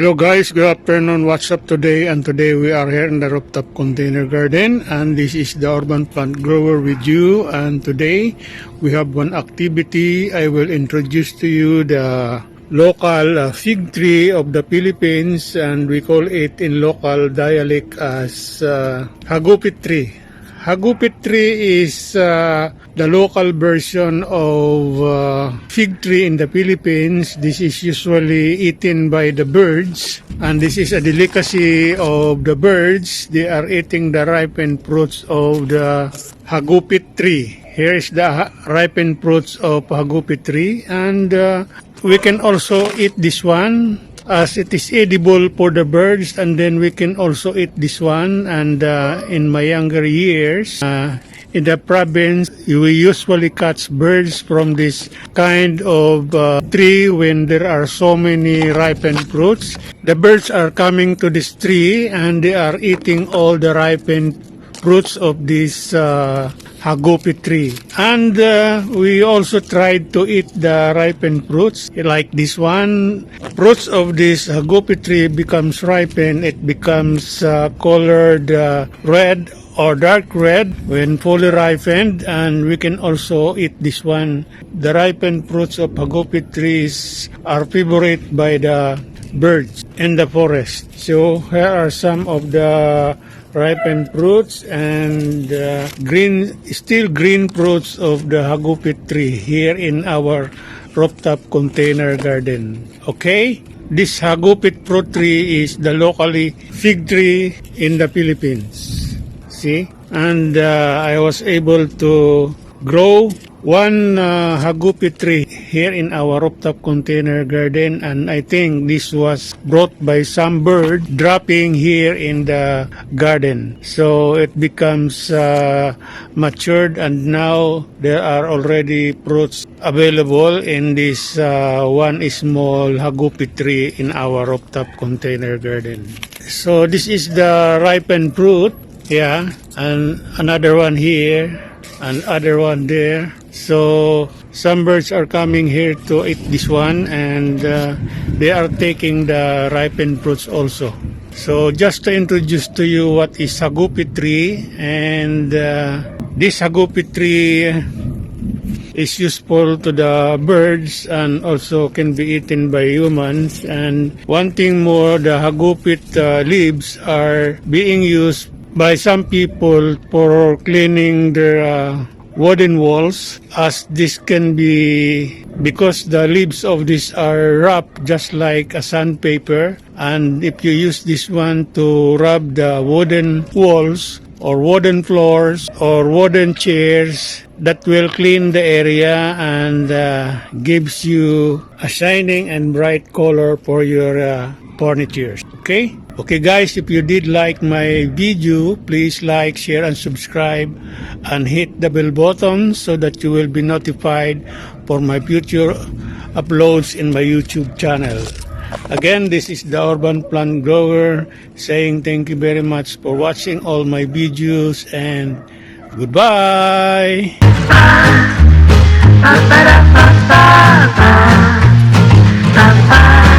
Hello guys, good afternoon. What's up today? And today we are here in the rooftop container garden, and this is the urban plant grower with you. And today we have one activity. I will introduce to you the local fig tree of the Philippines, and we call it in local dialect as Hagupit tree. Hagupit tree is the local version of fig tree in the Philippines. This is usually eaten by the birds, and this is a delicacy of the birds. They are eating the ripened fruits of the Hagupit tree. Here is the ripened fruits of Hagupit tree, and we can also eat this one, as it is edible for the birds, and then we can also eat this one. And in my younger years in the province, we usually catch birds from this kind of tree when there are so many ripened fruits. The birds are coming to this tree and they are eating all the ripened fruits of this Hagupit tree. And we also tried to eat the ripened fruits, like this one. Fruits of this Hagupit tree becomes ripened. It becomes colored red or dark red when fully ripened, and we can also eat this one. The ripened fruits of Hagupit trees are favorite by the birds in the forest. So here are some of the ripened fruits and still green fruits of the Hagupit tree here in our rooftop container garden. Okay, this Hagupit fruit tree is the locally fig tree in the Philippines. See, and I was able to grow one Hagupit tree here in our rooftop container garden, and I think this was brought by some bird dropping here in the garden. So it becomes matured, and now there are already fruits available in this one small Hagupit tree in our rooftop container garden. So this is the ripened fruit, yeah, and another one here and other one there. So some birds are coming here to eat this one, and they are taking the ripened fruits also. So just to introduce to you what is Hagupit tree, and this Hagupit tree is useful to the birds and also can be eaten by humans. And one thing more, the Hagupit leaves are being used by some people for cleaning their wooden walls, as this can be, because the leaves of this are rough just like a sandpaper, and if you use this one to rub the wooden walls or wooden floors or wooden chairs, that will clean the area and gives you a shining and bright color for your furniture. Okay guys, if you did like my video, please like, share and subscribe, and hit the bell button so that you will be notified for my future uploads in my YouTube channel. Again, this is the urban plant grower saying thank you very much for watching all my videos, and goodbye. Ba ba da ba ba ba ba ba ba.